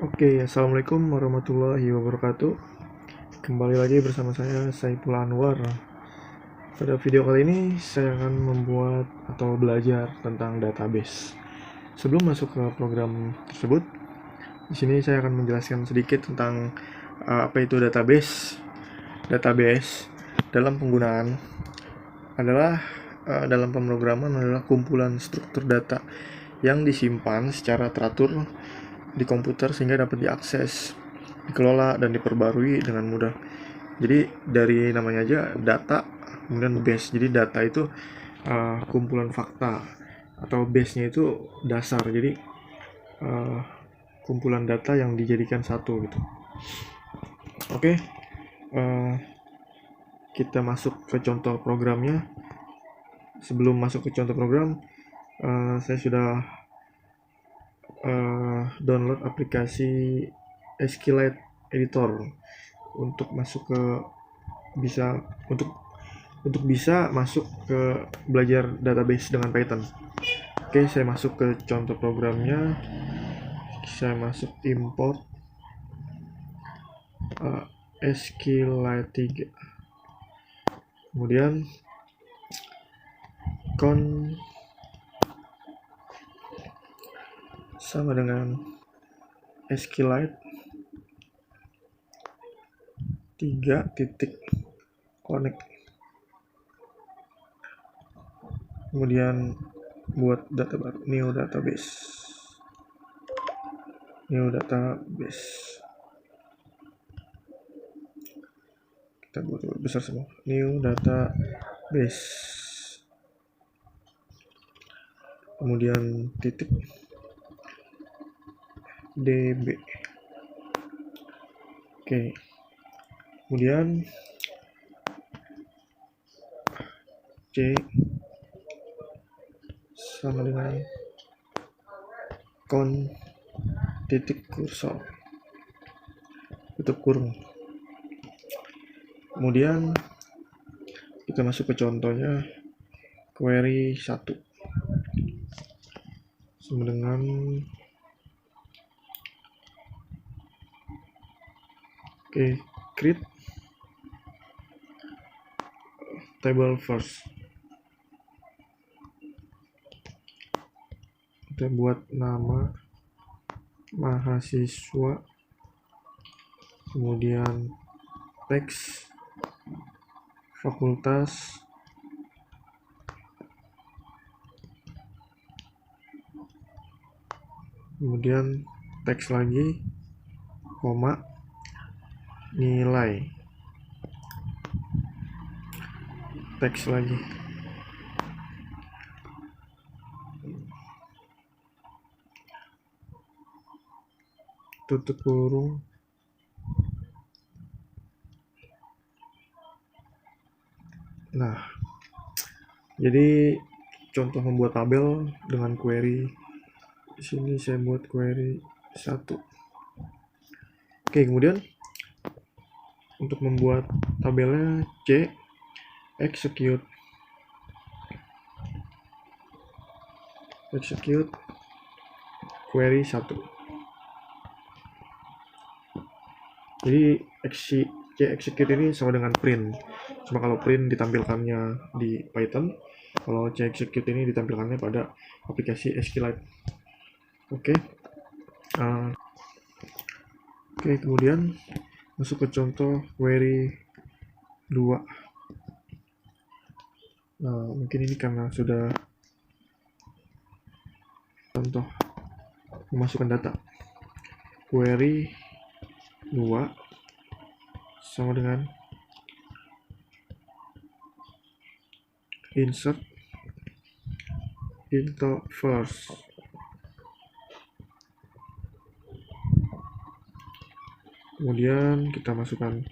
Oke, assalamualaikum warahmatullahi wabarakatuh. Kembali lagi bersama saya Saiful Anwar. Pada video kali ini saya akan membuat atau belajar tentang database. Sebelum masuk ke program tersebut, di sini saya akan menjelaskan sedikit tentang apa itu database. Database dalam penggunaan adalah dalam pemrograman adalah kumpulan struktur data yang disimpan secara teratur di komputer sehingga dapat diakses, dikelola, dan diperbarui dengan mudah. Jadi dari namanya aja data, kemudian base. Jadi data itu kumpulan fakta, atau base-nya itu dasar. Jadi uh, kumpulan data yang dijadikan satu gitu. Oke, uh, kita masuk ke contoh programnya. Sebelum masuk ke contoh program, saya sudah download aplikasi SQLite Editor untuk masuk ke bisa bisa masuk ke belajar database dengan Python. Oke, saya masuk ke contoh programnya. Saya masuk import SQLite 3. Kemudian con sama dengan SQLite 3 titik connect. Kemudian buat data baru, new database. Kita buat besar semua, new database. Kemudian titik db. Oke, kemudian c sama dengan con titik kursor tutup kurung. Kemudian kita masuk ke contohnya, query 1 sama dengan create table first. Kita buat nama mahasiswa, kemudian teks fakultas, kemudian teks lagi, koma, nilai, teks lagi. Tutup kurung. Nah, jadi contoh membuat tabel dengan query. Di sini saya buat query 1. Oke, kemudian untuk membuat tabelnya C execute query 1. Jadi C execute ini sama dengan print. Cuma kalau print ditampilkannya di Python, kalau C execute ini ditampilkannya pada aplikasi SQLite. Oke. Kemudian masuk ke contoh query 2. Nah, mungkin ini karena sudah contoh memasukkan data. Query 2 sama dengan insert into first. Kemudian kita masukkan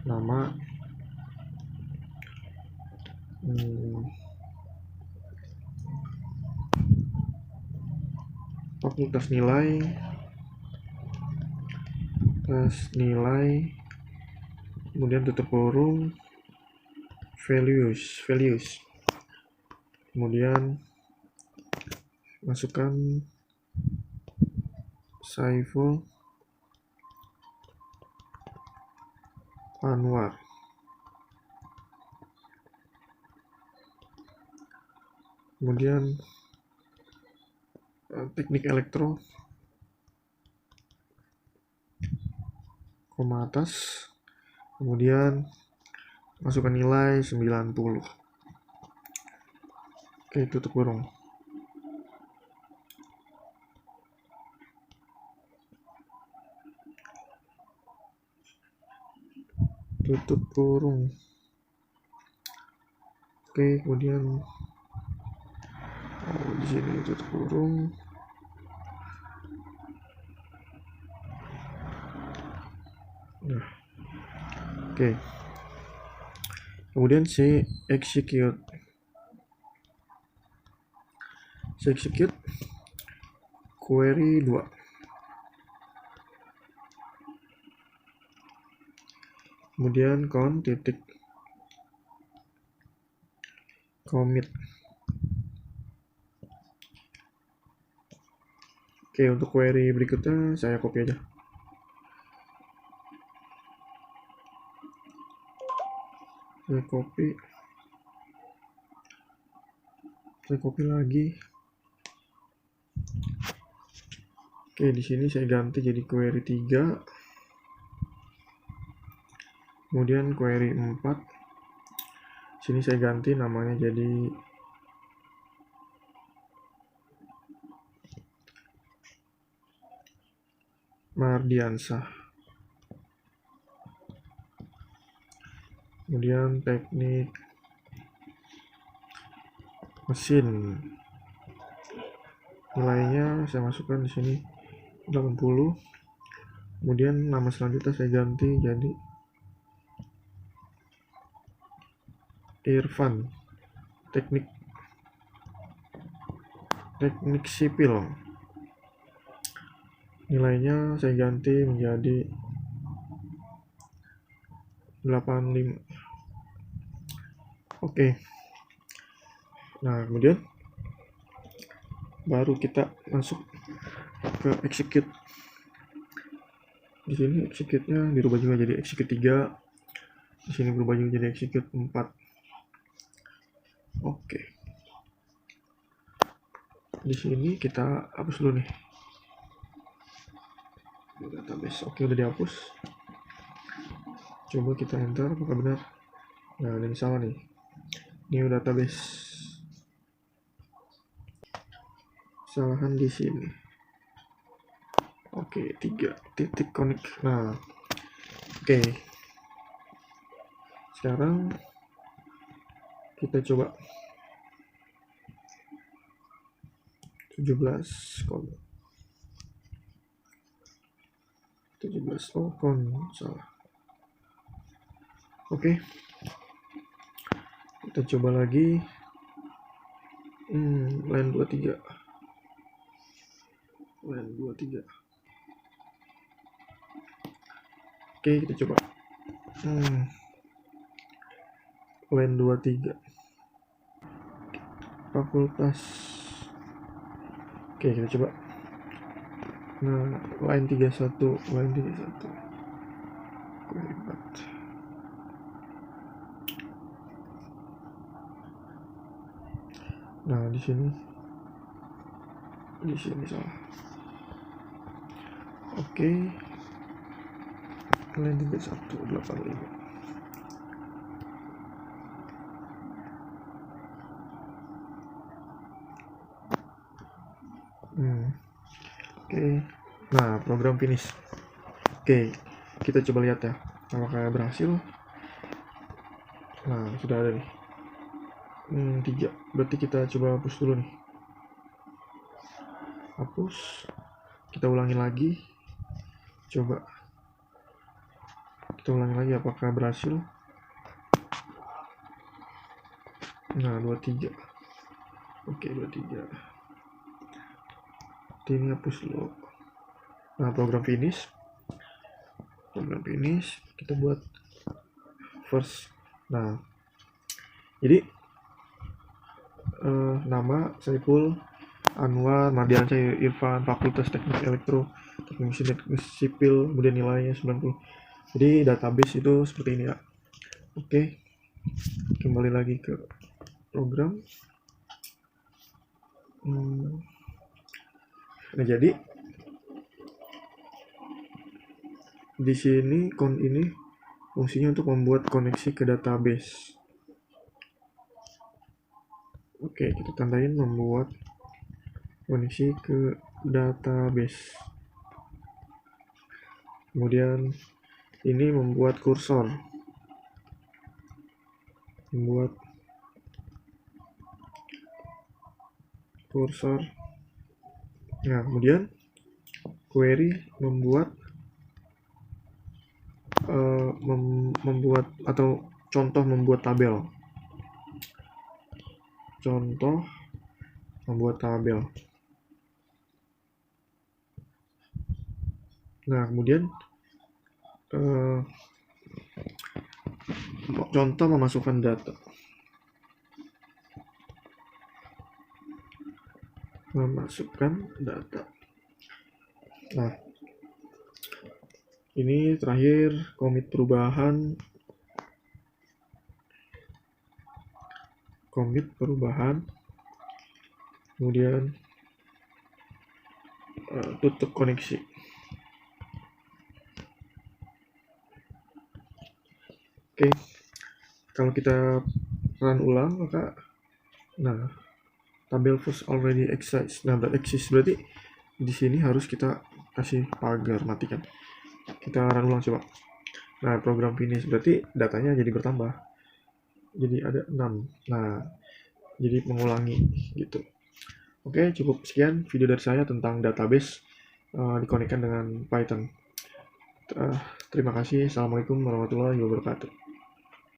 nama, fakultas nilai, kemudian tutup kurung, values. Kemudian masukkan Saiful Anwar. Kemudian teknik elektro, koma atas, kemudian masukkan nilai 90. Oke, tutup kurung. Tutup kurung. Oke, kemudian di sini tutup kurung. Nah, oke. Kemudian saya execute query 2. Kemudian count titik commit. Oke, untuk query berikutnya saya copy aja. Saya copy lagi. Oke, di sini saya ganti jadi query 3. Kemudian query 4. Sini saya ganti namanya jadi Mardiansah. Kemudian teknik mesin, nilainya saya masukkan di sini 80. Kemudian nama selanjutnya saya ganti jadi Irfan. Teknik sipil, nilainya saya ganti menjadi 85. Oke. Nah, kemudian baru kita masuk ke execute. Di sini execute-nya dirubah juga jadi execute 3. Di sini berubah juga jadi execute 4. Oke. Di sini kita hapus dulu nih. Database. Oke, udah dihapus. Coba kita enter apakah benar. Nah, ini salah nih. New database. Kesalahan di sini. Oke, 3 titik connect. Nah, oke. Sekarang kita coba 17 salah. Oke. Kita coba lagi. Line 23. Oke, kita coba. Line 23. Fakultas. Oke, kita coba. Nah, line 31. Query 4. Nah, di sini salah. Oke. Line 3185. Oke. Nah, program finish. Oke, kita coba lihat ya apakah berhasil. Nah, sudah ada nih 3. Berarti kita coba hapus dulu nih. Hapus. Kita ulangi lagi. Coba kita ulangi lagi apakah berhasil. Nah, 23. Oke, 23. Ini hapus dulu. Nah, program finish. Kita buat first. Nah, jadi nama Saiful Anwar Mardiansyah Irfan, Fakultas Teknik Elektro, Teknik Mesin, Teknik Sipil, kemudian nilainya 90. Jadi database itu seperti ini ya. Oke, kembali lagi ke program. Nah, jadi di sini ini fungsinya untuk membuat koneksi ke database. Oke, kita tandain membuat koneksi ke database. Kemudian ini membuat kursor. Nah, kemudian query membuat atau contoh membuat tabel. Nah, kemudian contoh memasukkan data. Nah, ini terakhir komit perubahan. Kemudian tutup koneksi. Oke, kalau kita run ulang maka tabel first already exists. Nah, berarti di sini harus kita kasih pagar, matikan. Kita run ulang coba. Nah, program finish berarti datanya jadi bertambah. Jadi ada 6. Nah, jadi mengulangi gitu. Oke, cukup sekian video dari saya tentang database dikonekkan dengan Python. Terima kasih. Assalamualaikum warahmatullahi wabarakatuh.